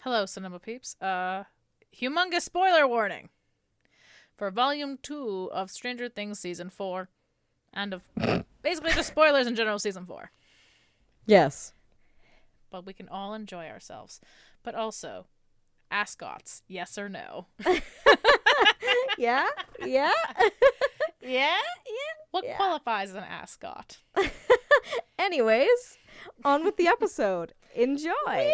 Hello, cinema peeps. Humongous spoiler warning for Volume 2 of Stranger Things Season 4, and of basically just spoilers in general Season 4. Yes. But we can all enjoy ourselves. But also, ascots, yes or no? Yeah? Yeah? Yeah? What Yeah. qualifies as an ascot? Anyways, on with the episode. Enjoy.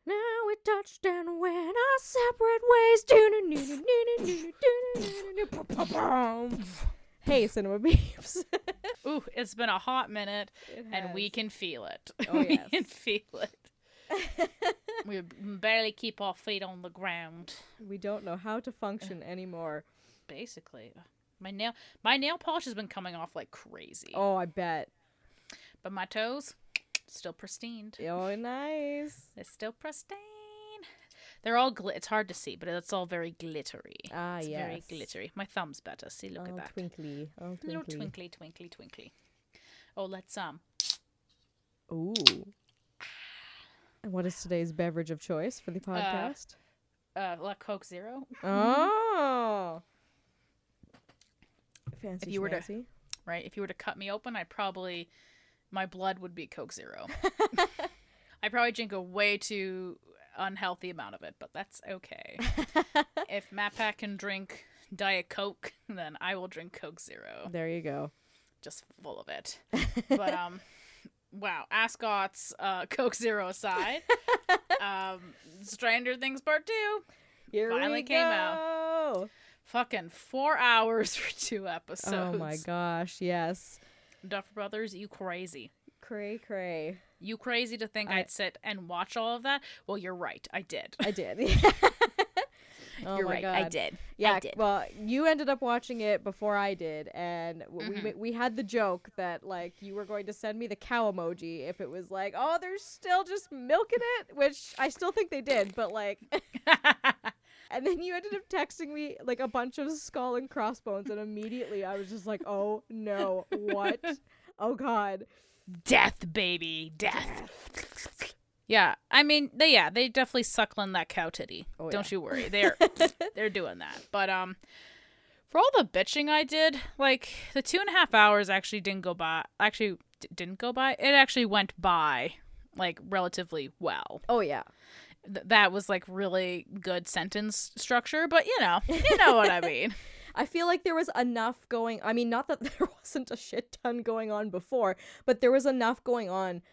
Now we touched and went our separate ways. Hey, cinema beeps. Ooh, it's been a hot minute, and we has. can feel it. Oh, We yes. can feel it. We barely keep our feet on the ground. We don't know how to function anymore. Basically, my nail polish has been coming off like crazy. Oh, I bet. But my toes, still pristine. Oh, nice. They're still pristine. They're all it's hard to see, but it's all very glittery. Ah, it's yes. very glittery. My thumb's better. See, look at that. Twinkly. Oh, twinkly. Little twinkly, twinkly, twinkly. Oh, let's Ooh. And what is today's beverage of choice for the podcast? like Coke Zero. Oh. Fancy If you were to- schmancy. Right? If you were to cut me open, my blood would be Coke Zero. I probably drink a way too unhealthy amount of it, but that's okay. If MatPat can drink Diet Coke, then I will drink Coke Zero. There you go. Just full of it. But wow, ascots, Coke Zero aside, Stranger Things Part 2 Here finally we came go. out. Fucking 4 hours for 2 episodes. Oh my gosh, yes. Duffer Brothers, you crazy. Cray. You crazy to think I'd sit and watch all of that? Well, you're right. I did. I did. Oh You're my right. God. I did. Yeah, I did. well, you ended up watching it before I did, and Mm-hmm. we had the joke that, like, you were going to send me the cow emoji if it was like, oh, they're still just milking it, which I still think they did, but, like... And then you ended up texting me, like, a bunch of skull and crossbones, and immediately I was just like, oh, no, what? Oh, God. Death, baby. Death. Yeah, I mean, they definitely suckling that cow titty. Oh, Don't yeah. you worry. They're doing that. But for all the bitching I did, like the 2.5 hours actually didn't go by. Actually, didn't go by. It actually went by like relatively well. Oh, yeah. That was like really good sentence structure, but you know what I mean. I feel like there was enough going... I mean, not that there wasn't a shit ton going on before, but there was enough going on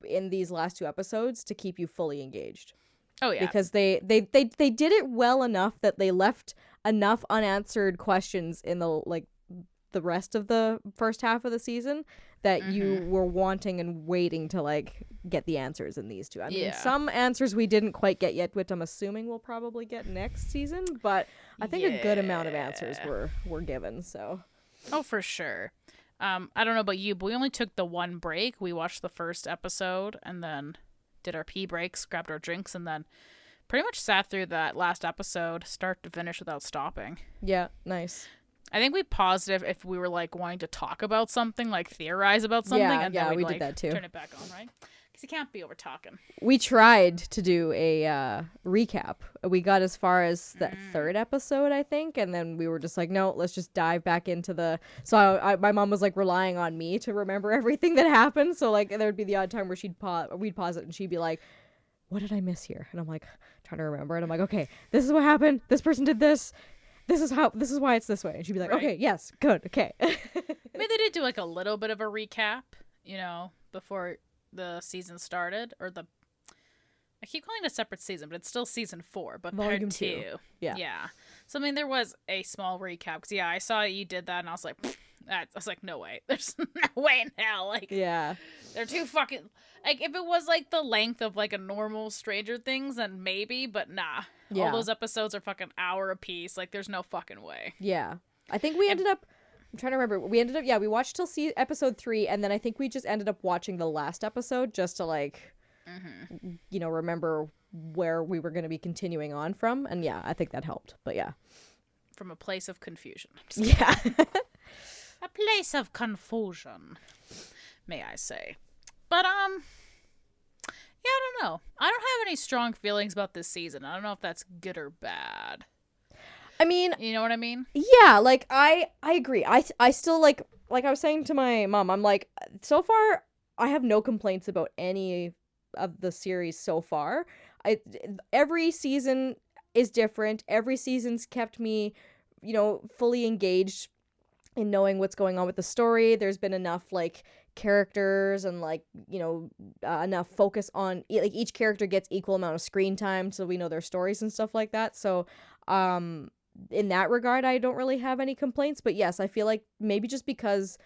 in these last 2 episodes to keep you fully engaged. Oh yeah. Because they did it well enough that they left enough unanswered questions in the rest of the first half of the season that you were wanting and waiting to like get the answers in these 2. I mean, Yeah. some answers we didn't quite get yet, which I'm assuming we'll probably get next season, but I think a good amount of answers were given, so. Oh, for sure. I don't know about you, but we only took the one break. We watched the first episode and then did our pee breaks, grabbed our drinks, and then pretty much sat through that last episode start to finish without stopping. Yeah, nice. I think we paused it if we were like wanting to talk about something, like theorize about something. Yeah, and then we'd, we like, did that too. Turn it back on, right? Because you can't be over talking. We tried to do a recap. We got as far as the 3rd episode, I think, and then we were just like, no, let's just dive back into the... So my mom was like relying on me to remember everything that happened. So like there would be the odd time where we'd pause it and she'd be like, what did I miss here? And I'm like, trying to remember. And I'm like, okay, this is what happened. This person did this. This is why it's this way. And she'd be like, Right. okay, yes, good, okay. I mean, they did do like a little bit of a recap, before the season started, I keep calling it a separate season, but it's still season 4, but Volume part 2. 2. Yeah. So I mean, there was a small recap because I saw you did that, and I was like, I was like, no way. There's no way in hell. Like, Yeah. they're too fucking... Like, if it was, like, the length of, like, a normal Stranger Things, then maybe, but nah. Yeah. All those episodes are fucking hour apiece. Like, there's no fucking way. Yeah. I think we ended up... I'm trying to remember. We ended up... Yeah, we watched till episode 3, and then I think we just ended up watching the last episode just to, like, you know, remember where we were going to be continuing on from. And, yeah, I think that helped. But, yeah. From a place of confusion. Yeah. A place of confusion, may I say. But, yeah, I don't know. I don't have any strong feelings about this season. I don't know if that's good or bad. I mean... You know what I mean? Yeah, like, I agree. I still, like I was saying to my mom, I'm like, so far, I have no complaints about any of the series so far. Every season is different. Every season's kept me, you know, fully engaged in knowing what's going on with the story. There's been enough, like, characters and, like, you know, enough focus on, like, each character gets equal amount of screen time so we know their stories and stuff like that. So, in that regard, I don't really have any complaints. But yes, I feel like maybe just because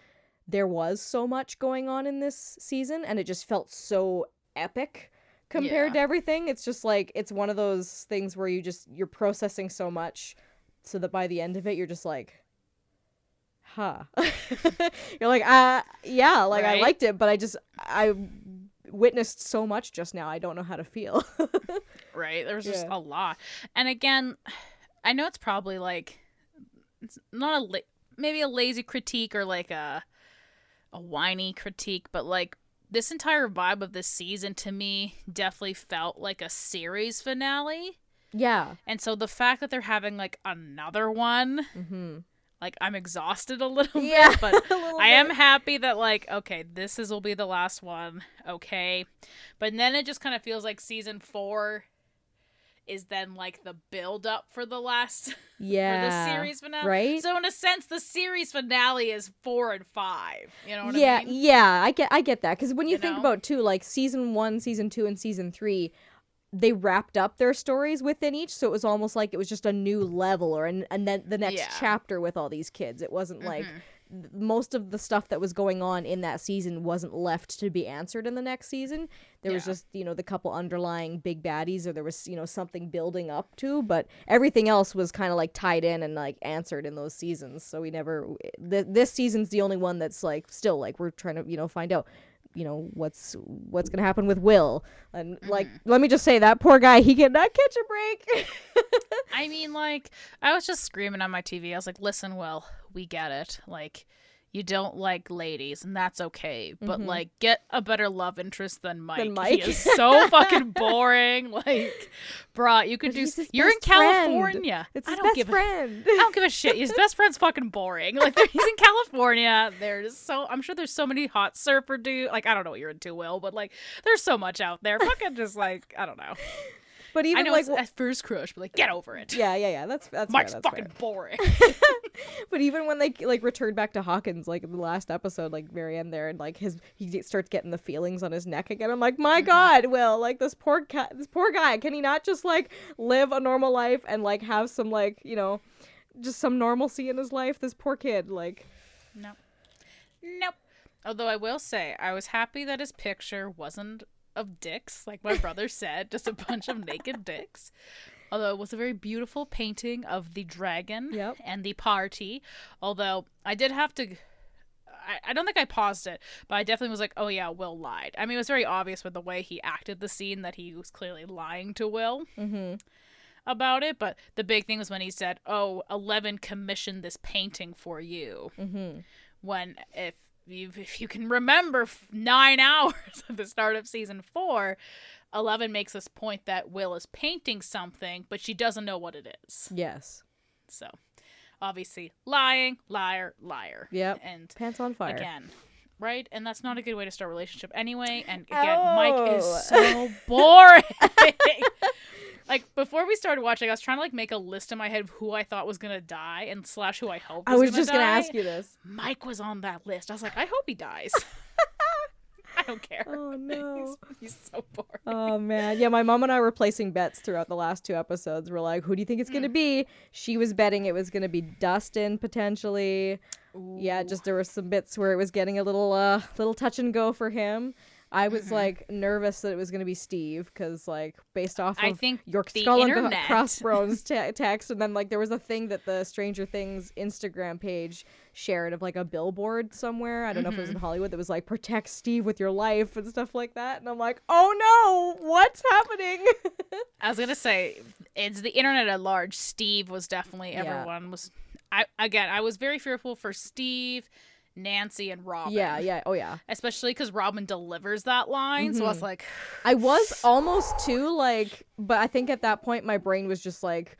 there was so much going on in this season and it just felt so epic compared to everything. It's just like, it's one of those things where you're processing so much so that by the end of it, you're just like, huh. You're like, yeah, like, right? I liked it, but I witnessed so much just now. I don't know how to feel. Right. There was just a lot. And again, I know it's probably like, it's not maybe a lazy critique or like a whiny critique, but like this entire vibe of this season to me definitely felt like a series finale. Yeah. And so the fact that they're having like another one, like I'm exhausted a little bit, but I am happy that like, okay, will be the last one. Okay. But then it just kind of feels like season 4 is then like the build up for the last for the series finale. Right? So in a sense the series finale is 4 and 5. You know what I mean? Yeah, I get that. Because when you think about too, like season 1, season 2, and season 3, they wrapped up their stories within each, so it was almost like it was just a new level and then the next chapter with all these kids. It wasn't like most of the stuff that was going on in that season wasn't left to be answered in the next season. There was just, you know, the couple underlying big baddies, or there was, you know, something building up to, but everything else was kind of like tied in and like answered in those seasons. So we never, this season's the only one that's like still like we're trying to, you know, find out, you know, what's gonna happen with Will. And like, let me just say, that poor guy, he cannot catch a break. I mean, like, I was just screaming on my TV. I was like, listen, Will, we get it. Like, you don't like ladies, and that's okay. But, like, get a better love interest than Mike. He is so fucking boring. Like, bruh, you could you're in California. It's his best friend. I don't give a shit. His best friend's fucking boring. Like, he's in California. I'm sure there's so many hot surfer dudes. Like, I don't know what you're into, Will, but, like, there's so much out there. Fucking just, like, I don't know. But even I know like it's at first crush, but like, get over it. Yeah. That's Mike's fair, fucking boring. But even when they like returned back to Hawkins, like in the last episode, like very end there, and like he starts getting the feelings on his neck again. I'm like, my God, Will, like this poor guy, can he not just like live a normal life and like have some like, you know, just some normalcy in his life? This poor kid, like, nope. Although I will say, I was happy that his picture wasn't of dicks, like my brother said, just a bunch of naked dicks. Although it was a very beautiful painting of the dragon and the party. Although I did have to, I don't think I paused it, but I definitely was like, oh yeah, Will lied. I mean, it was very obvious with the way he acted the scene that he was clearly lying to Will about it. But the big thing was when he said, oh, 11 commissioned this painting for you. When if you can remember 9 hours at the start of season 4, 11 makes this point that Will is painting something, but she doesn't know what it is. Yes. So, obviously, lying, liar, liar. Yep. And pants on fire. Again, right? And that's not a good way to start a relationship anyway. And again, Mike is so boring. Like, before we started watching, I was trying to, like, make a list in my head of who I thought was going to die and / who I hoped was going to die. I was just going to ask you this. Mike was on that list. I was like, I hope he dies. I don't care. Oh, no. He's so boring. Oh, man. Yeah, my mom and I were placing bets throughout the last 2 episodes. We're like, who do you think it's going to be? She was betting it was going to be Dustin, potentially. Yeah, just there were some bits where it was getting a little touch and go for him. I was like nervous that it was going to be Steve because like based off I of think your the skull and internet- crossbones text, and then like there was a thing that the Stranger Things Instagram page shared of like a billboard somewhere. I don't know if it was in Hollywood that was like protect Steve with your life and stuff like that. And I'm like, oh no, what's happening? I was gonna say it's the internet at large. Steve was definitely everyone was. I was very fearful for Steve, Nancy, and Robin. Yeah. Oh yeah. Especially because Robin delivers that line, so I was like, I was almost too like, but I think at that point my brain was just like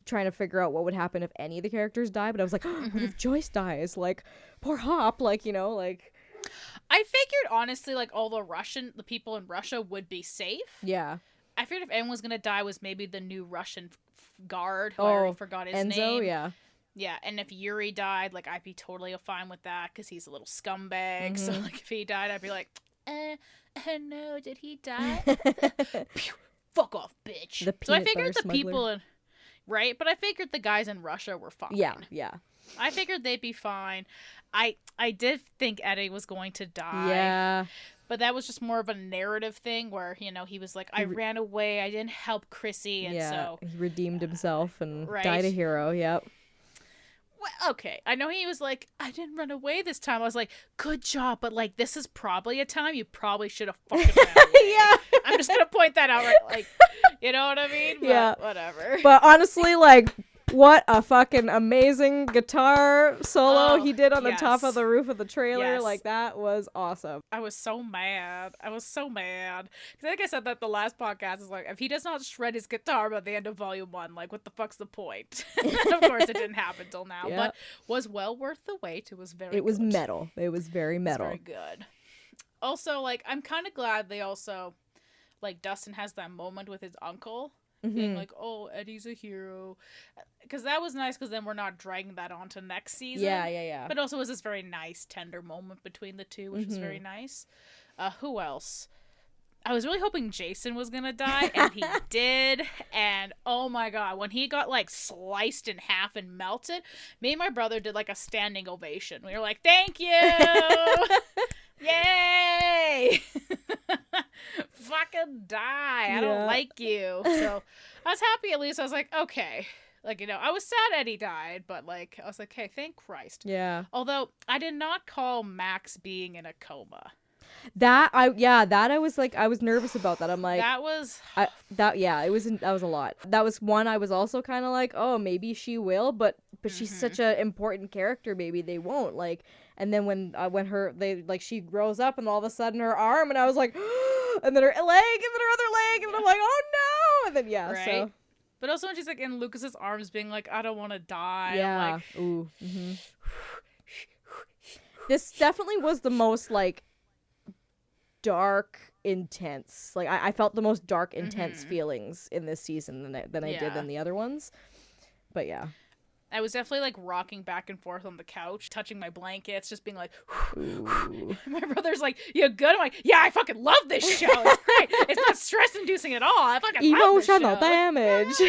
trying to figure out what would happen if any of the characters die. But I was like, what if Joyce dies? Like, poor Hop. Like, you know, like. I figured honestly, like all the people in Russia would be safe. Yeah. I figured if anyone was gonna die was maybe the new Russian guard who I already forgot his name. Enzo, yeah. Yeah, and if Yuri died, like, I'd be totally fine with that, because he's a little scumbag, so, like, if he died, I'd be like, no, did he die? Pew, fuck off, bitch. So I figured the people in... Right? But I figured the guys in Russia were fine. Yeah. I figured they'd be fine. I did think Eddie was going to die. Yeah. But that was just more of a narrative thing where, you know, he was like, I ran away, I didn't help Chrissy, and so... he redeemed himself and died a hero, yep. Well, okay, I know he was like, I didn't run away this time. I was like, good job, but like, this is probably a time you probably should have fucking ran away. Yeah. I'm just gonna point that out, right? Like, you know what I mean? But yeah. Whatever. But honestly, like, what a fucking amazing guitar solo he did on the top of the roof of the trailer. Yes. Like, that was awesome. I was so mad. Because I think I said that the last podcast is like, if he does not shred his guitar by the end of volume 1, like, what the fuck's the point? Of course, it didn't happen till now, but was well worth the wait. It was very It was good. metal. It was very metal. It was very good. Also, like, I'm kind of glad they also, like, Dustin has that moment with his uncle. Being like, oh, Eddie's a hero. Because that was nice, because then we're not dragging that on to next season. Yeah. But also it was this very nice, tender moment between the two, which was very nice. Who else? I was really hoping Jason was going to die, and he did. And, oh my god, when he got, like, sliced in half and melted, me and my brother did, like, a standing ovation. We were like, thank you! Yay! Fucking die. I don't like you. So I was happy at least. I was like, okay. Like, you know, I was sad Eddie died, but like, I was like, hey, thank Christ. Yeah. Although I did not call Max being in a coma. I was like, I was nervous about that. I'm like, that was that was a lot. That was one I was also kind of like, oh, maybe she will, but she's such an important character, maybe they won't. Like, and then when she grows up and all of a sudden her arm, and I was like, and then her leg, and then her other leg, and I'm like, oh no, and then right? So. But also when she's like in Lucas's arms, being like, I don't want to die. Yeah. I'm like, ooh. This definitely was the most like dark, intense. Like I felt the most dark, intense feelings in this season than I did in the other ones. But yeah. I was definitely like rocking back and forth on the couch, touching my blankets, just being like, my brother's like, you good? I'm like, yeah, I fucking love this show. It's great. It's not stress inducing at all. I fucking love this show. Emotional damage.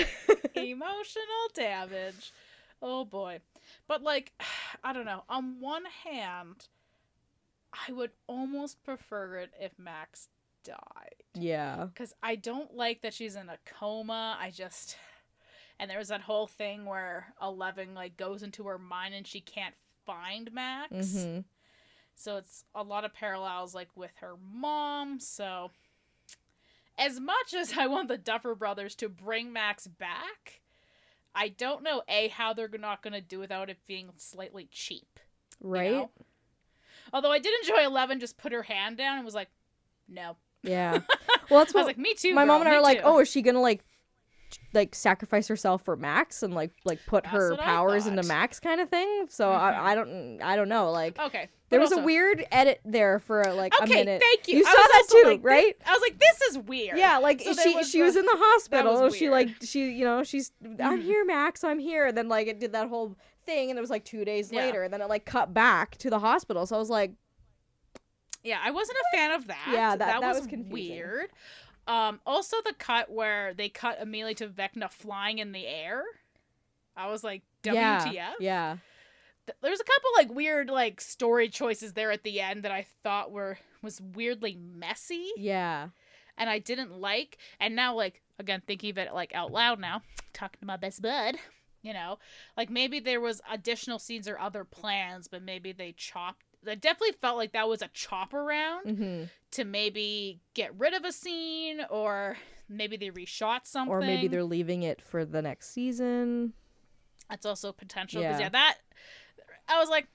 Emotional damage. Oh boy. But like, I don't know. On one hand, I would almost prefer it if Max died. Yeah. Because I don't like that she's in a coma. And there was that whole thing where 11 like goes into her mind and she can't find Max. So it's a lot of parallels like with her mom. So as much as I want the Duffer Brothers to bring Max back, I don't know how they're not going to do without it being slightly cheap. Right. You know? Although I did enjoy 11 just put her hand down and was like, no. Yeah. Well, that's what I was like, me too. My girl, mom and I me are like, too. oh, is she gonna like sacrifice herself for Max and like put her powers into Max kind of thing? So I don't know. Like, okay, there was a weird edit there for like a minute. Thank you. You saw that too, like, right? I was like, this is weird. Yeah, like so she was in the hospital. She She's I'm here, Max. I'm here. And then like it did that whole thing, and it was like 2 days later, and then it like cut back to the hospital. So I was like, yeah, I wasn't a fan of that. Yeah, that was confusing. Weird. Also the cut where they cut immediately to Vecna flying in the air. I was like, WTF? Yeah. There's a couple like weird like story choices there at the end that I thought was weirdly messy. Yeah. And I didn't like. And now, like, again, thinking of it like out loud now, talking to my best bud, you know, like maybe there was additional scenes or other plans, but maybe they chopped. I definitely felt like that was a chop around to maybe get rid of a scene, or maybe they reshot something, or maybe they're leaving it for the next season. That's also potential. Because that I was like,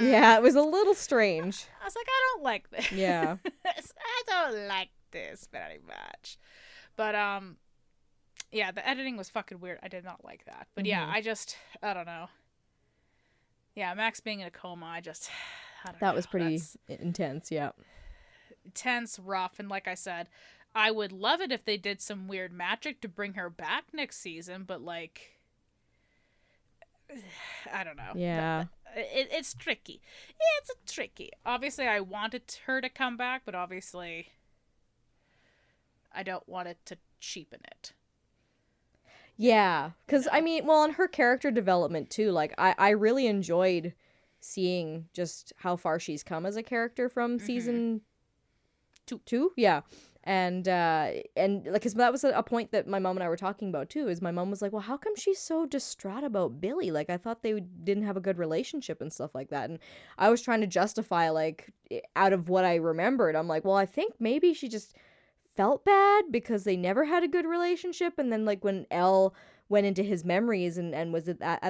Yeah, it was a little strange. I was like, I don't like this. Yeah. I don't like this very much. But, yeah, the editing was fucking weird. I did not like that. But yeah, I don't know. Yeah, Max being in a coma, I don't know. That was pretty intense, yeah. Intense, rough, and like I said, I would love it if they did some weird magic to bring her back next season, but like, I don't know. Yeah. It's tricky. It's tricky. Obviously, I wanted her to come back, but obviously, I don't want it to cheapen it. Yeah, because, I mean, well, on her character development, too, like, I really enjoyed seeing just how far she's come as a character from season two? Yeah. And like, cause that was a point that my mom and I were talking about too, is my mom was like, well, how come she's so distraught about Billy? Like, I thought they didn't have a good relationship and stuff like that. And I was trying to justify, like, out of what I remembered, I'm like, well, I think maybe she just felt bad because they never had a good relationship. And then, like, when Elle went into his memories and was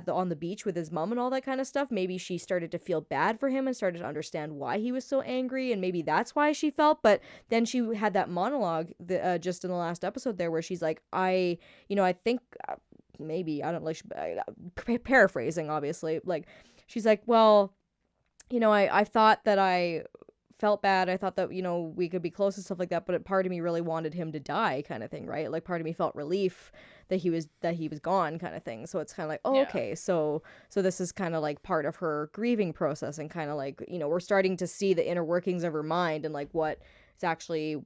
on the beach with his mom and all that kind of stuff, maybe she started to feel bad for him and started to understand why he was so angry, and maybe that's why she felt. But then she had that monologue just in the last episode there where she's like, I think maybe, I don't like, paraphrasing obviously, like, she's like, well, I thought that I felt bad. I thought that, we could be close and stuff like that, but part of me really wanted him to die, kind of thing, right? Like, part of me felt relief that he was gone, kind of thing. So it's kind of like, okay, so this is kind of like part of her grieving process, and kind of like, we're starting to see the inner workings of her mind, and like what is actually,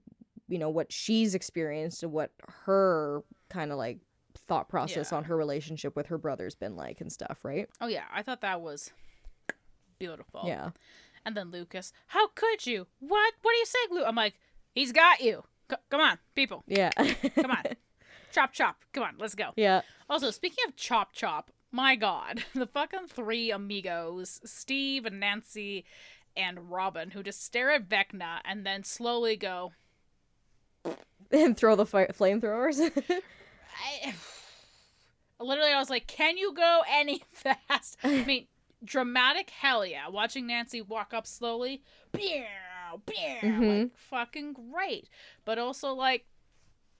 what she's experienced, and what her kind of like thought process on her relationship with her brother's been like and stuff, right? Oh yeah, I thought that was beautiful. Yeah. And then Lucas, how could you? What are you saying, Luke? I'm like, he's got you. Come on, people. Yeah. Come on. Chop, chop. Come on, let's go. Yeah. Also, speaking of chop, chop, my God, the fucking three amigos, Steve and Nancy and Robin, who just stare at Vecna and then slowly go. And throw the flamethrowers. Literally, I was like, can you go any fast? I mean, dramatic, hell yeah. Watching Nancy walk up slowly, like, fucking great. But also, like,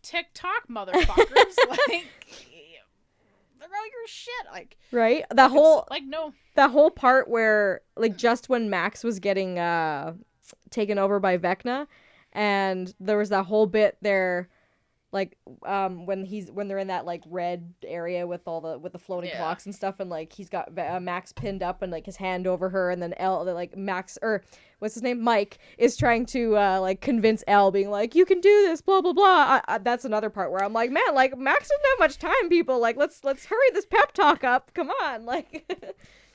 TikTok motherfuckers, like, throw your shit, like, right? That whole part where, like, just when Max was getting taken over by Vecna, and there was that whole bit there, like, when they're in that, like, red area with the floating clocks and stuff, and, like, he's got Max pinned up and, like, his hand over her, and then Max, or what's his name, Mike, is trying to like, convince Elle, being like, you can do this, blah blah blah. That's another part where I'm like, man, like, Max doesn't have much time, people, like, let's hurry this pep talk up, come on, like.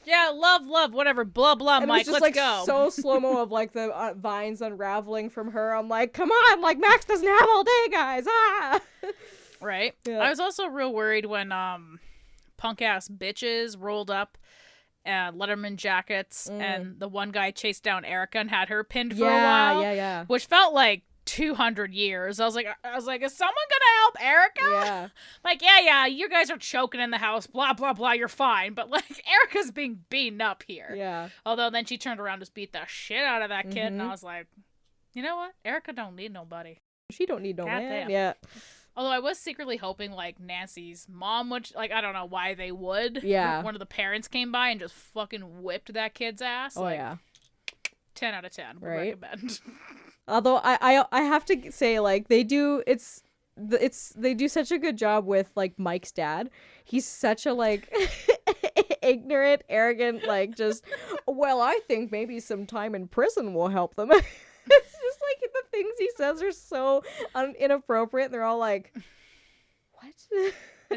Yeah, love, whatever, blah, blah, and Mike, it was just, let's like, go. So slow-mo of, like, the vines unraveling from her. I'm like, come on, like, Max doesn't have all day, guys, Right? Yeah. I was also real worried when punk-ass bitches rolled up Letterman jackets, and the one guy chased down Erica and had her pinned for a while. Yeah. Which felt like 200 years. I was like, is someone gonna help Erica? Yeah. Like, yeah, you guys are choking in the house, blah, blah, blah, you're fine. But, like, Erica's being beaten up here. Yeah. Although then she turned around and just beat the shit out of that kid, and I was like, you know what? Erica don't need nobody. She don't need no man. Goddamn. Yeah. Although I was secretly hoping, like, Nancy's mom would, like, I don't know why they would. Yeah. One of the parents came by and just fucking whipped that kid's ass. Oh, like, yeah. 10 out of 10. Would Right. recommend. Although I have to say, like, they do such a good job with, like, Mike's dad. He's such a, like, ignorant, arrogant, like, just, well, I think maybe some time in prison will help them. It's just, like, the things he says are so inappropriate. They're all like, what?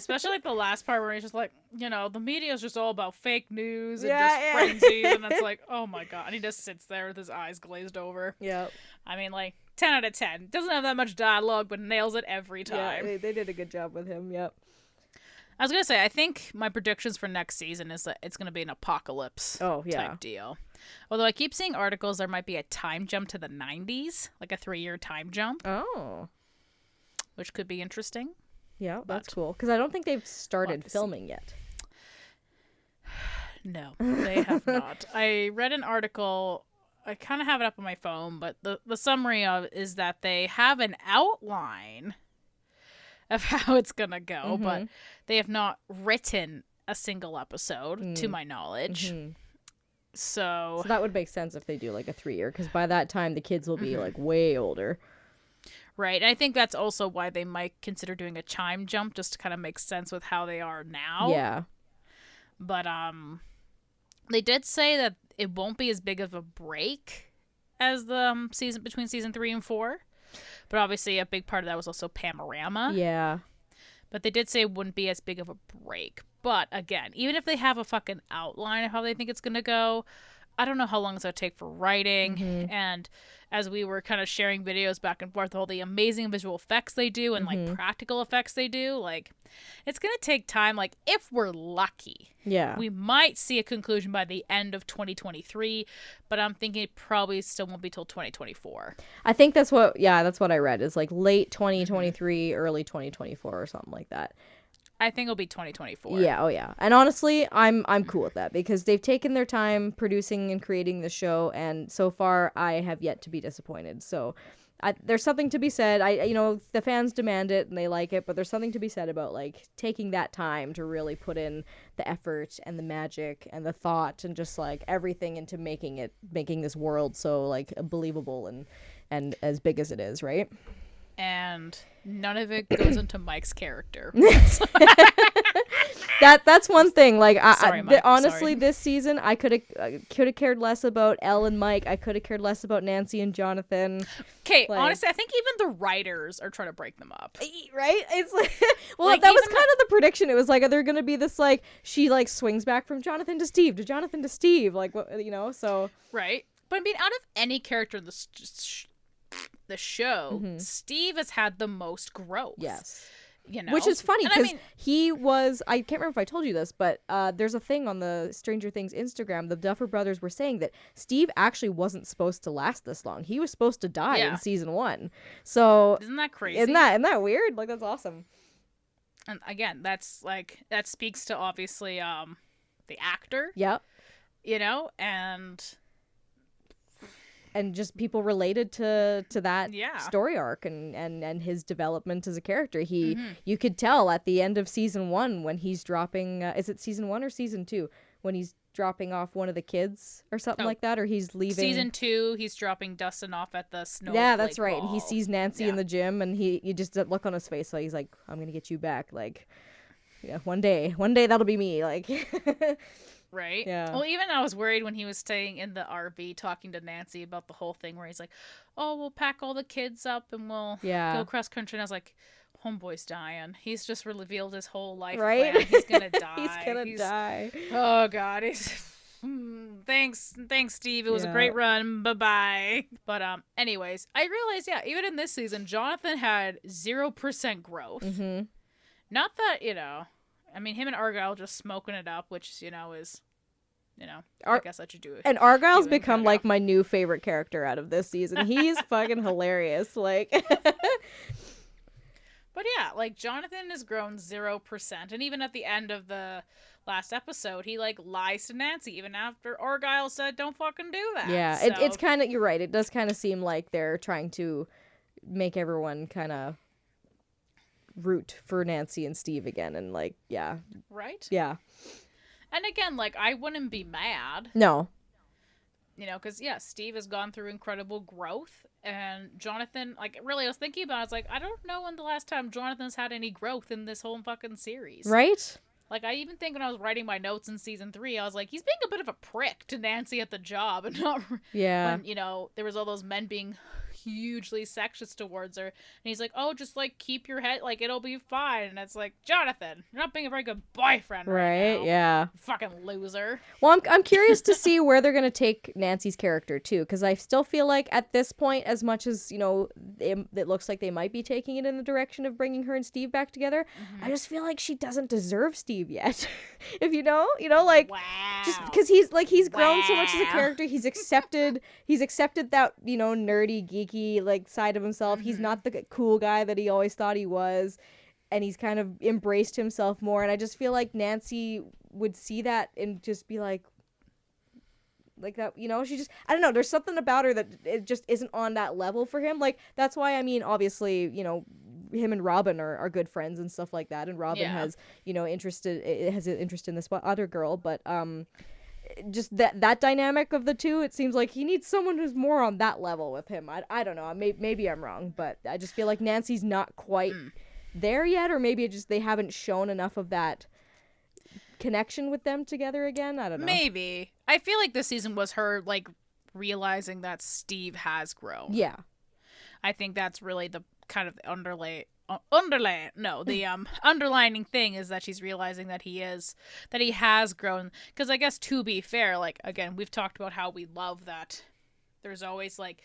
Especially like the last part where he's just like, the media is just all about fake news and just frenzy. And it's like, oh my God. And he just sits there with his eyes glazed over. Yep. I mean, like, 10 out of 10. Doesn't have that much dialogue, but nails it every time. Yeah, they did a good job with him. Yep. I was going to say, I think my predictions for next season is that it's going to be an apocalypse type deal. Although I keep seeing articles there might be a time jump to the 90s, like a 3-year time jump. Oh. Which could be interesting. Yeah, that's cool. Because I don't think they've started filming yet. No, they have not. I read an article, I kind of have it up on my phone, but the summary of it is that they have an outline of how it's going to go, but they have not written a single episode, to my knowledge. So that would make sense if they do like a 3-year, because by that time the kids will be like way older. Right. And I think that's also why they might consider doing a time jump, just to kind of make sense with how they are now. Yeah. But they did say that it won't be as big of a break as the season between season 3 and 4. But obviously a big part of that was also Panorama. Yeah. But they did say it wouldn't be as big of a break. But again, even if they have a fucking outline of how they think it's going to go, I don't know how long it's going to take for writing. And as we were kind of sharing videos back and forth, all the amazing visual effects they do and like practical effects they do, like it's going to take time. Like if we're lucky, we might see a conclusion by the end of 2023, but I'm thinking it probably still won't be till 2024. I think that's what I read is like late 2023, early 2024 or something like that. I think it'll be 2024. Yeah, oh yeah. And honestly, I'm cool with that because they've taken their time producing and creating the show, and so far I have yet to be disappointed. So there's something to be said. The fans demand it and they like it, but there's something to be said about like taking that time to really put in the effort and the magic and the thought and just like everything into making this world so like believable and as big as it is, right? And none of it goes into Mike's character. That's one thing. Like, Sorry, Mike, honestly, this season I could have cared less about Elle and Mike. I could have cared less about Nancy and Jonathan. Okay, honestly, I think even the writers are trying to break them up. Right? It's like, well, like, that was kind of the prediction. It was like, are there going to be this like she like swings back from Jonathan to Steve to Jonathan to Steve, like what so right? But I mean, out of any character in the show, Steve has had the most growth. Yes. Which is funny because he was, I can't remember if I told you this, but there's a thing on the Stranger Things Instagram. The Duffer Brothers were saying that Steve actually wasn't supposed to last this long. He was supposed to die in season 1. So isn't that crazy? Isn't that weird? Like, that's awesome. And again, that speaks to obviously the actor. Yep. And just people related to that story arc and his development as a character. You could tell at the end of season 1 when he's dropping, is it season 1 or season 2? When he's dropping off one of the kids or something like that, or he's leaving. Season 2, he's dropping Dustin off at the snow. Yeah, that's right. Ball. And he sees Nancy in the gym, and you just look on his face, so he's like, "I'm gonna get you back." Like, yeah, one day that'll be me. Like. Right? Yeah. Well, even I was worried when he was staying in the RV talking to Nancy about the whole thing where he's like, oh, we'll pack all the kids up and we'll go cross country. And I was like, homeboy's dying. He's just revealed his whole life plan. He's going to die. He's going to die. Oh, God. Thanks, Steve. It was a great run. Bye-bye. But anyways, I realized, even in this season, Jonathan had 0% growth. Mm-hmm. Not that, I mean, him and Argyle just smoking it up, which, is, I guess that should do it. And Argyle's become, like, my new favorite character out of this season. He's fucking hilarious. Like. But yeah, like, Jonathan has grown 0%. And even at the end of the last episode, he, like, lies to Nancy, even after Argyle said, don't fucking do that. Yeah, so... it's kind of, you're right. It does kind of seem like they're trying to make everyone kind of root for Nancy and Steve again, and like, right, and again, like, I wouldn't be mad, no, because Steve has gone through incredible growth, and Jonathan, like, really, I was thinking about it, I was like, I don't know when the last time Jonathan's had any growth in this whole fucking series, right? Like, I even think when I was writing my notes in season 3, I was like, he's being a bit of a prick to Nancy at the job, and not when, there was all those men being hugely sexist towards her. And he's like, oh, just like keep your head, like it'll be fine. And it's like, Jonathan, you're not being a very good boyfriend right now. Yeah. Fucking loser. Well, I'm curious to see where they're going to take Nancy's character, too, because I still feel like at this point, as much as, you know, it looks like they might be taking it in the direction of bringing her and Steve back together, I just feel like she doesn't deserve Steve yet. If you know, like, just because he's grown so much as a character, he's accepted that, you know, nerdy, geeky, like, side of himself. He's not the cool guy that he always thought he was, and he's kind of embraced himself more, and I just feel like Nancy would see that and just be like that, you know, she just, I don't know, there's something about her that it just isn't on that level for him. Like, that's why, I mean, obviously, you know, him and Robin are good friends and stuff like that, and Robin has, you know, has an interest in this other girl, but just that dynamic of the two, it seems like he needs someone who's more on that level with him. I don't know, maybe I'm wrong, but I just feel like Nancy's not quite there yet, or maybe it just they haven't shown enough of that connection with them together again. I don't know. Maybe. I feel like this season was her like realizing that Steve has grown. Yeah. I think that's really the kind of underlining thing is that she's realizing that he has grown. Because I guess, to be fair, like, again, we've talked about how we love that there's always like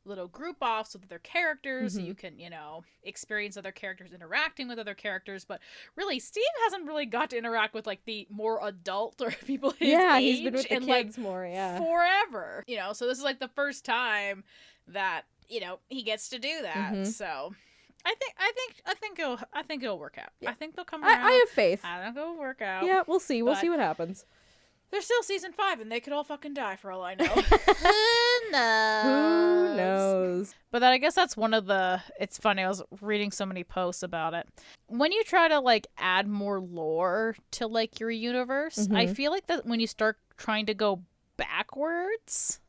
little group offs with other characters, so you can, you know, experience other characters interacting with other characters, but really Steve hasn't really got to interact with like the more adult or people his age, he's been with the kids like more, forever, you know, so this is like the first time that, you know, he gets to do that. So I think it'll work out. I think they'll come around. I have faith. I think it'll work out. Yeah, we'll see what happens. There's still season 5, and they could all fucking die for all I know. Who knows? But I guess that's one of the... It's funny, I was reading so many posts about it. When you try to, like, add more lore to, like, your universe, I feel like that when you start trying to go backwards,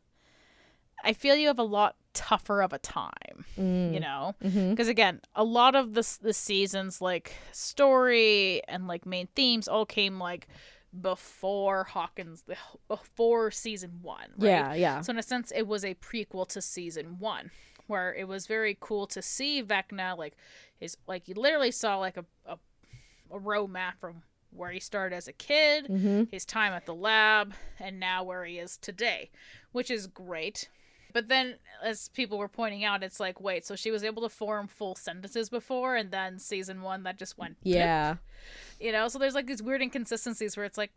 I feel you have a lot tougher of a time, you know? Because, again, a lot of the season's, like, story and, like, main themes all came, like... before season 1, right? Yeah. So in a sense, it was a prequel to season 1, where it was very cool to see Vecna, like, you literally saw, like, a road map from where he started as a kid, his time at the lab, and now where he is today, which is great. But then, as people were pointing out, it's like, wait, so she was able to form full sentences before, and then season 1, that just went blip. Yeah. You know, so there's like these weird inconsistencies where it's like,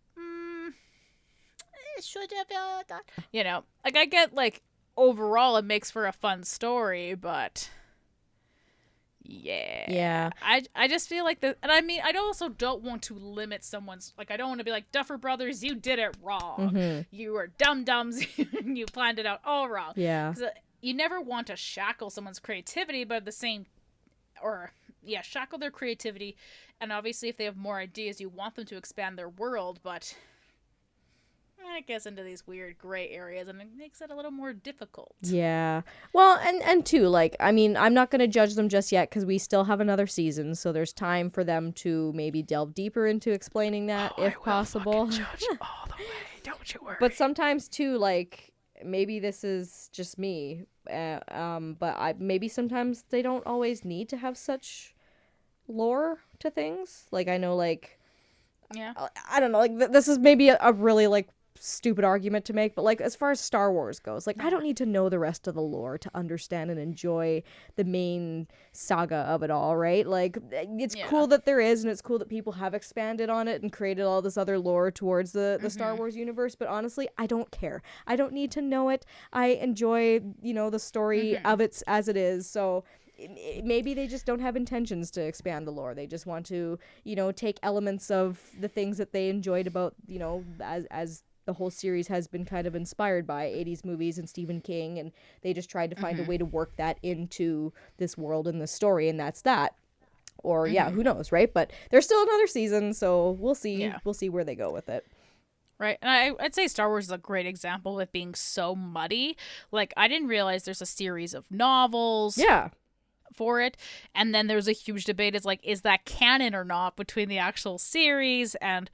it should have done. You know, like I get like overall it makes for a fun story, but yeah. I just feel like and I mean, I also don't want to limit someone's, like, I don't want to be like, Duffer Brothers, you did it wrong. You were dum-dums. You planned it out all wrong. Yeah. You never want to shackle someone's creativity, but at the same, shackle their creativity. And obviously, if they have more ideas, you want them to expand their world, but it gets into these weird gray areas, and it makes it a little more difficult. Yeah. Well, and too, like, I mean, I'm not going to judge them just yet, because we still have another season, so there's time for them to maybe delve deeper into explaining that, if possible. Judge all the way, don't you worry. But sometimes, too, like, maybe this is just me, but maybe sometimes they don't always need to have such lore to things. Like, I know, like, I don't know, like, this is maybe a really, like, stupid argument to make, but, like, as far as Star Wars goes, like, I don't need to know the rest of the lore to understand and enjoy the main saga of it all, right? Like, it's cool that there is, and it's cool that people have expanded on it and created all this other lore towards the Star Wars universe, but honestly, I don't care. I don't need to know it. I enjoy, you know, the story of it as it is, so... Maybe they just don't have intentions to expand the lore. They just want to, you know, take elements of the things that they enjoyed about, you know, as the whole series has been kind of inspired by 80s movies and Stephen King, and they just tried to find a way to work that into this world and this story, and that's that. Or, who knows, right? But there's still another season, so we'll see. Yeah. We'll see where they go with it. Right, and I'd say Star Wars is a great example of it being so muddy. Like, I didn't realize there's a series of novels. Yeah. For it, and then there's a huge debate, is like, is that canon or not between the actual series, and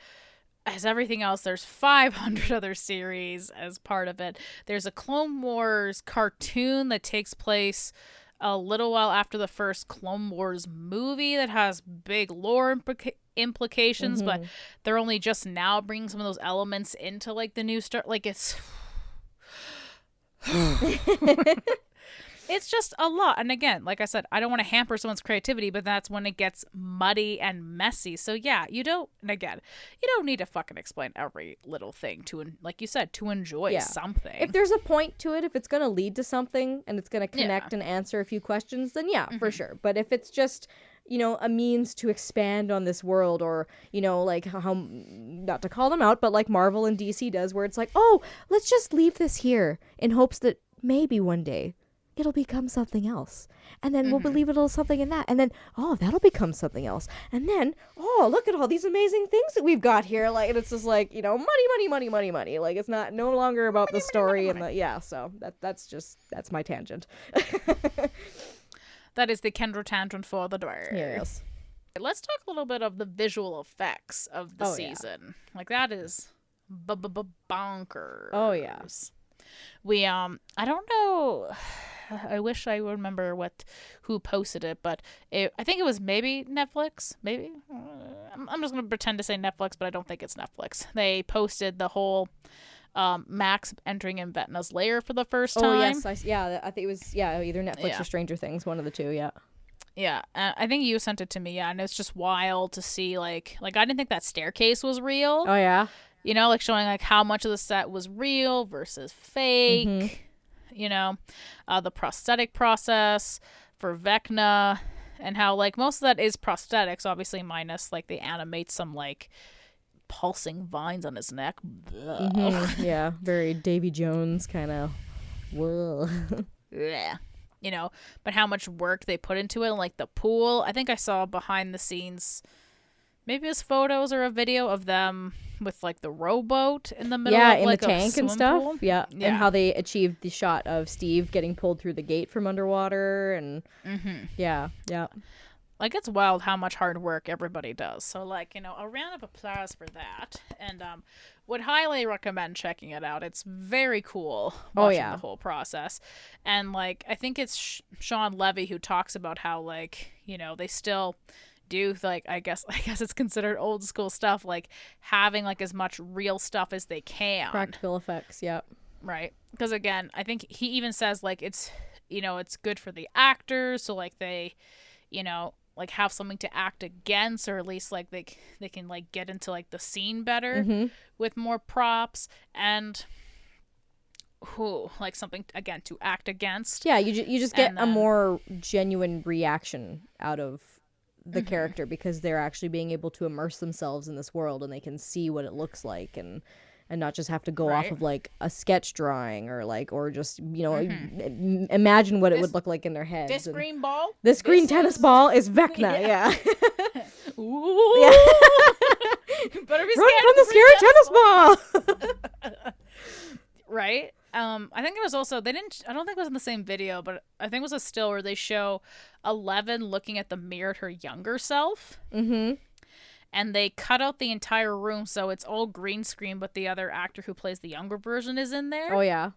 as everything else, there's 500 other series as part of it. There's a Clone Wars cartoon that takes place a little while after the first Clone Wars movie that has big lore implications, but they're only just now bringing some of those elements into like the new start. Like it's it's just a lot. And again, like I said, I don't want to hamper someone's creativity, but that's when it gets muddy and messy. So yeah, you don't need to fucking explain every little thing to, like you said, to enjoy something. If there's a point to it, if it's going to lead to something and it's going to connect and answer a few questions, then yeah, for sure. But if it's just, you know, a means to expand on this world, or, you know, like how, not to call them out, but like Marvel and DC does, where it's like, oh, let's just leave this here in hopes that maybe one day it'll become something else. And then we'll believe it'll something in that. And then, oh, that'll become something else. And then, oh, look at all these amazing things that we've got here. Like, and it's just like, you know, money. Like, it's no longer about the story and the, yeah. So that's my tangent. That is the Kendra tangent for the dwarves. Yes. Let's talk a little bit of the visual effects of the season. Yeah. Like, that is bonkers. Oh, yeah. We, I don't know. I wish I remember who posted it, but I think it was maybe Netflix. Maybe I'm just gonna pretend to say Netflix, but I don't think it's Netflix. They posted the whole Max entering in Vecna's lair for the first time. Oh yes, I think it was either Netflix or Stranger Things, one of the two. Yeah. Yeah, I think you sent it to me. Yeah, and it's just wild to see like I didn't think that staircase was real. Oh yeah. You know, like showing like how much of the set was real versus fake. You know, the prosthetic process for Vecna, and how like most of that is prosthetics, obviously minus like they animate some like pulsing vines on his neck. Yeah, very Davy Jones kind of. Whoa. Yeah. You know, but how much work they put into it, and like the pool. I think I saw behind the scenes, maybe it's photos or a video of them with like the rowboat in the middle of in like the tank and stuff. Pool. Yeah, and how they achieved the shot of Steve getting pulled through the gate from underwater, and yeah. Like, it's wild how much hard work everybody does. So like, you know, a round of applause for that, and would highly recommend checking it out. It's very cool watching the whole process. And like, I think it's Sean Levy who talks about how like, you know, they still do like I guess it's considered old school stuff, like having like as much real stuff as they can, practical effects. Right, because again, I think he even says like it's, you know, it's good for the actors, so like they, you know, like have something to act against, or at least like they can like get into like the scene better with more props, and like something again to act against. Yeah, you just get a more genuine reaction out of the character, because they're actually being able to immerse themselves in this world, and they can see what it looks like, and not just have to go off of like a sketch drawing, or just, you know, imagine what it would look like in their heads. This green ball, this green tennis ball is Vecna. Yeah. Ooh. Yeah. Better be run from the scary tennis ball. Right. I think it was also, I don't think it was in the same video, but I think it was a still where they show Eleven looking at the mirror at her younger self. And they cut out the entire room, so it's all green screen, but the other actor who plays the younger version is in there. Oh, yeah.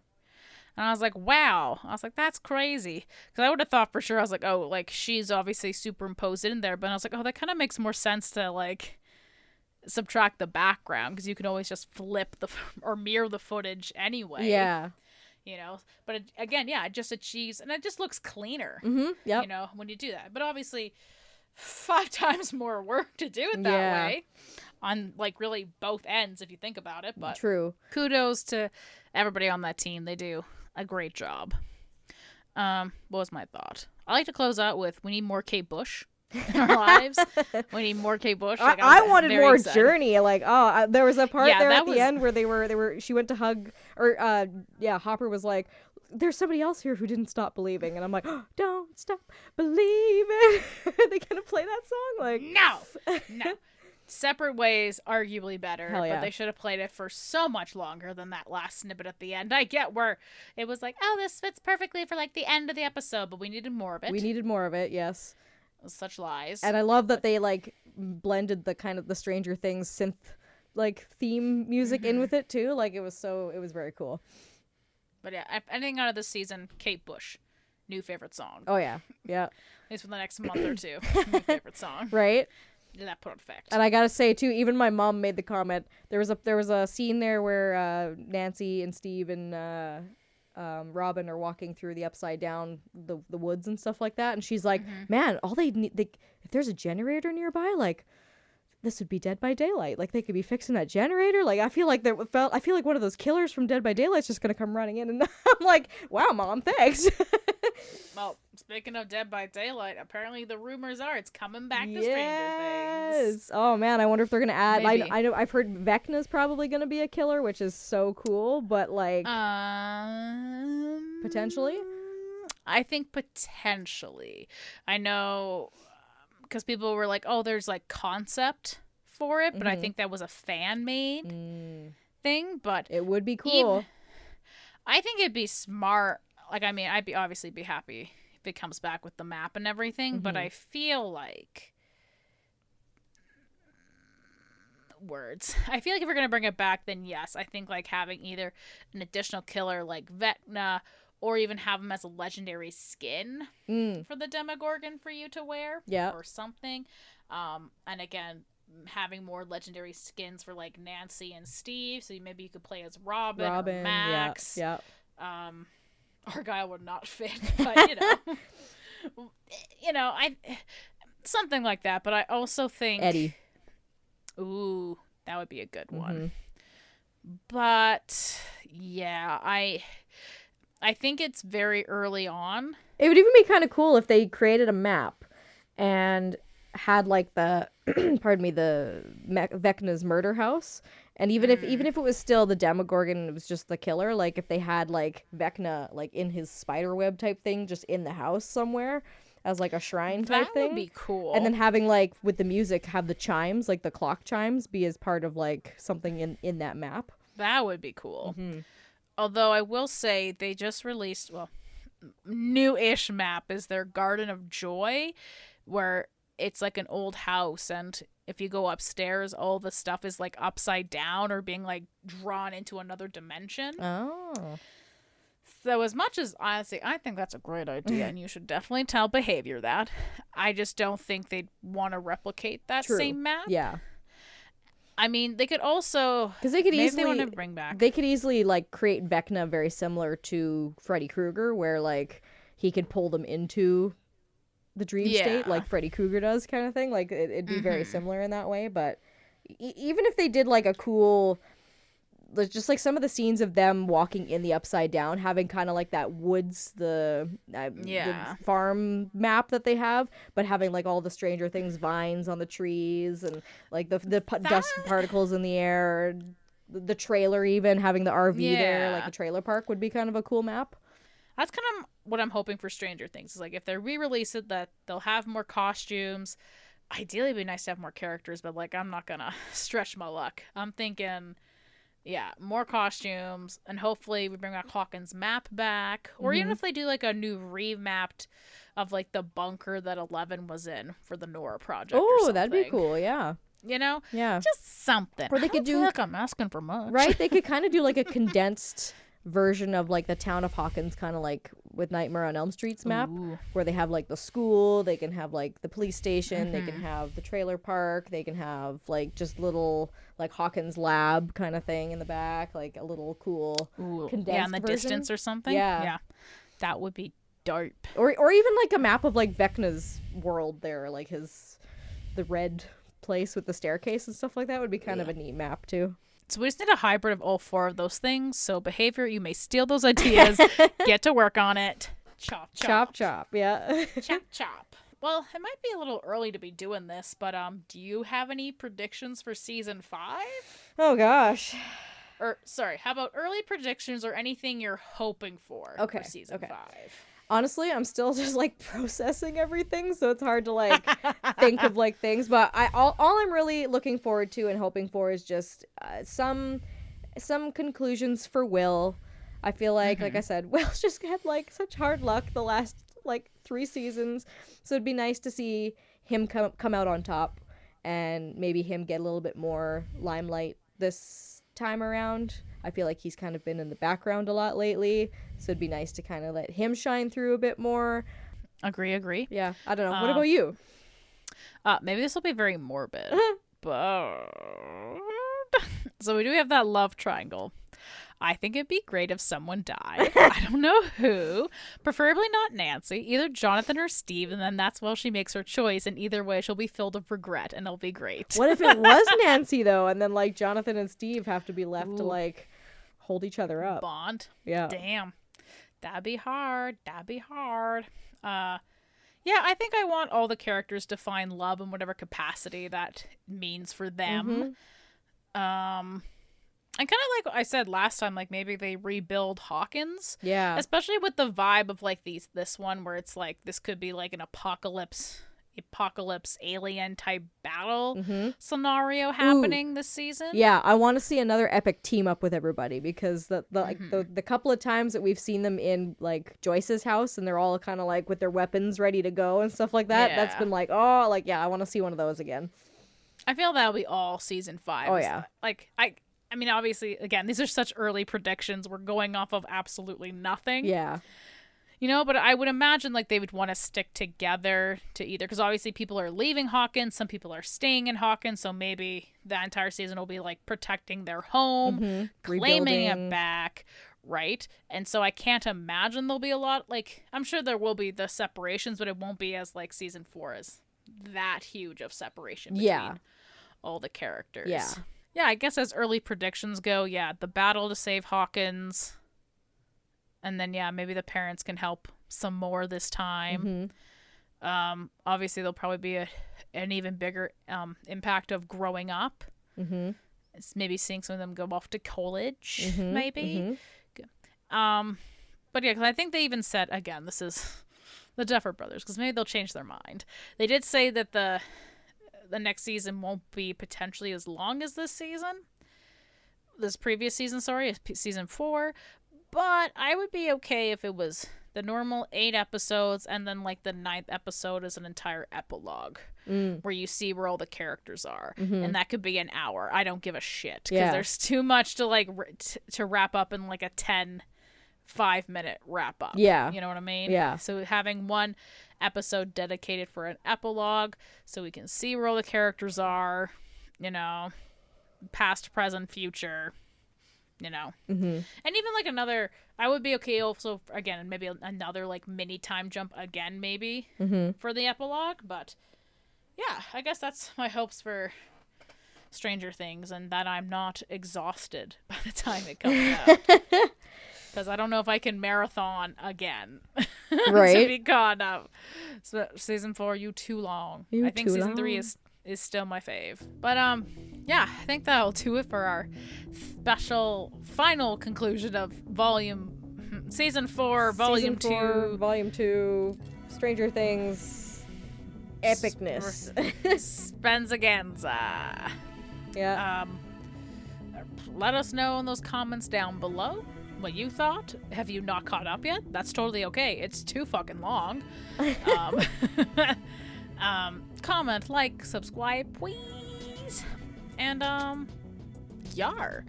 And I was like, wow. I was like, that's crazy. Because I would have thought for sure, I was like, oh, like, she's obviously superimposed in there. But I was like, oh, that kind of makes more sense to, like, subtract the background, because you can always just flip or mirror the footage anyway. Yeah. You know, but again, it just achieves, and it just looks cleaner. Yep. You know, when you do that. But obviously 5 times more work to do it that way on like really both ends if you think about it. But true. Kudos to everybody on that team. They do a great job. What was my thought? I like to close out with, we need more Kate Bush in our lives. We need more Kate Bush. Like, I wanted more excited. Journey. Like, there was a part there at the end where they were she went to hug, or Hopper was like, there's somebody else here who didn't stop believing, and I'm like, oh, don't stop believing. Are they gonna play that song? Like, no. Separate ways, arguably better. Hell yeah. But they should have played it for so much longer than that last snippet at the end. I get where it was like, oh, this fits perfectly for like the end of the episode, but we needed more of it. We needed more of it, yes. Such lies. And I love that they like blended the kind of the Stranger Things synth like theme music in with it too. Like it was very cool. But yeah, anything out of this season, Kate Bush, new favorite song. Oh yeah, yeah. At least for the next month or two, new favorite song. Right. That perfect. And I gotta say too, even my mom made the comment. There was a scene there where Nancy and Steve and Robin are walking through the upside down the woods and stuff like that, and she's like, "Man, all they need, if there's a generator nearby, like this would be Dead by Daylight. Like they could be fixing that generator. Like I feel like one of those killers from Dead by Daylight's just gonna come running in." And I'm like, "Wow, Mom, thanks." Well, speaking of Dead by Daylight, apparently the rumors are it's coming back to Stranger Things. Oh man, I wonder if they're gonna add. Maybe. I know I've heard Vecna's probably gonna be a killer, which is so cool. But like, potentially, I think potentially. I know because people were like, "Oh, there's like concept for it," but I think that was a fan made thing. But it would be cool. I think it'd be smart. Like, I mean, obviously be happy if it comes back with the map and everything, but I feel like I feel like if we're going to bring it back, then yes, I think like having either an additional killer like Vecna or even have him as a legendary skin for the Demogorgon for you to wear or something. And again, having more legendary skins for like Nancy and Steve. So maybe you could play as Robin or Max. Yeah. Argyle would not fit, but I something like that. But I also think Eddie. Ooh, that would be a good one. But yeah, I think it's very early on. It would even be kind of cool if they created a map and had like the the Vecna's murder house. And even if it was still the Demogorgon, it was just the killer. Like if they had like Vecna like in his spiderweb type thing, just in the house somewhere as like a shrine type thing, that would be cool. And then having like with the music, have the chimes, like the clock chimes, be as part of like something in that map. That would be cool. Although I will say they just released new-ish map is their Garden of Joy, where it's like an old house, and if you go upstairs, all the stuff is like upside down or being like drawn into another dimension. Oh. So as much as honestly, I think that's a great idea and you should definitely tell Behavior that. I just don't think they'd want to replicate that same map. Yeah. I mean, they could also, because they could easily want to bring back. They could easily like create Vecna very similar to Freddy Krueger, where like he could pull them into the dream state like Freddy Krueger does, kind of thing. Like it'd be very similar in that way. But even if they did like a cool, just like some of the scenes of them walking in the upside down, having kind of like that woods, the farm map that they have, but having like all the Stranger Things vines on the trees and like the dust particles in the air, the trailer, even having the RV there, like the trailer park would be kind of a cool map. That's kind of what I'm hoping for Stranger Things. Is like if they re-release it, that they'll have more costumes. Ideally, it'd be nice to have more characters, but like I'm not gonna stretch my luck. I'm thinking, more costumes, and hopefully we bring back Hawkins' map back, or even if they do like a new remapped of like the bunker that 11 was in for the Nora project. Oh, that'd be cool. Yeah. Just something. Or they could do like I'm asking for much, right? They could kind of do like a condensed version of like the town of Hawkins, kind of like with Nightmare on Elm Street's map, where they have like the school, they can have like the police station, they can have the trailer park, they can have like just little like Hawkins lab kind of thing in the back, like a little cool condensed in the version. distance or something. Yeah, that would be dope. Or even like a map of like Vecna's world there, like the red place with the staircase and stuff like that would be kind of a neat map too. So we just need a hybrid of all four of those things. So Behavior, you may steal those ideas. Get to work on it. Chop, chop. Chop, chop. Yeah. Chop, chop. Well, it might be a little early to be doing this, but do you have any predictions for season 5? Oh, gosh. Or, sorry, how about early predictions or anything you're hoping for for season 5? Honestly, I'm still just like processing everything, so it's hard to like think of like things. But all I'm really looking forward to and hoping for is just some conclusions for Will. I feel like I said, Will's just had like such hard luck the last like 3 seasons, so it'd be nice to see him come out on top. and maybe him get a little bit more limelight this time around. I feel like he's kind of been in the background a lot lately, so it'd be nice to kind of let him shine through a bit more. Agree. Yeah, I don't know. What about you? Maybe this will be very morbid, but so we do have that love triangle. I think it'd be great if someone died. I don't know who. Preferably not Nancy. Either Jonathan or Steve, and then that's while she makes her choice. And either way, she'll be filled with regret, and it'll be great. What if it was Nancy, though, and then, like, Jonathan and Steve have to be left to, like, hold each other up? Bond. Yeah. Damn. That'd be hard. Yeah, I think I want all the characters to find love in whatever capacity that means for them. And kind of like I said last time, like maybe they rebuild Hawkins. Yeah. Especially with the vibe of like this one where it's like this could be like an apocalypse alien type battle scenario happening this season. Yeah, I want to see another epic team up with everybody, because the couple of times that we've seen them in like Joyce's house and they're all kind of like with their weapons ready to go and stuff like that. Yeah. That's been like, oh, like, yeah, I want to see one of those again. I feel that'll be all season 5. Oh yeah. Like I mean, obviously, again, these are such early predictions. We're going off of absolutely nothing. Yeah. You know, but I would imagine like they would want to stick together to either, because obviously people are leaving Hawkins, some people are staying in Hawkins, so maybe the entire season will be like protecting their home, claiming it back, right? And so I can't imagine there'll be a lot, like, I'm sure there will be the separations, but it won't be as like season 4 is that huge of separation between all the characters. Yeah, I guess as early predictions go, the battle to save Hawkins. And then, maybe the parents can help some more this time. Obviously, there'll probably be an even bigger impact of growing up. It's maybe seeing some of them go off to college, maybe. But yeah, because I think they even said, again, this is the Duffer Brothers, because maybe they'll change their mind. They did say that the next season won't be potentially as long as this previous season, season 4. But I would be okay if it was the normal 8 episodes and then like the 9th episode is an entire epilogue where you see where all the characters are. And that could be an hour. I don't give a shit, because there's too much to like to wrap up in like a 5-minute wrap up. Yeah. You know what I mean? Yeah. So having one episode dedicated for an epilogue so we can see where all the characters are, you know, past, present, future, you know. And even like another, I would be okay also, again, maybe another like mini time jump again, maybe for the epilogue. But yeah, I guess that's my hopes for Stranger Things, and that I'm not exhausted by the time it comes out. Because I don't know if I can marathon again to be caught up. So season 4, too long. I think season 3 is still my fave. But I think that'll do it for our special final conclusion of season 4, volume 2, Stranger Things epicness. Spenzaganza. Yeah. Let us know in those comments down below what you thought. Have you not caught up yet? That's totally okay. It's too fucking long. Comment, like, subscribe, please. And yar.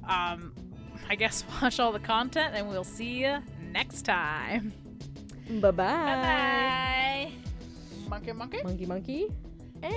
I guess watch all the content, and we'll see you next time. Bye-bye. Bye-bye. Monkey. Monkey. And...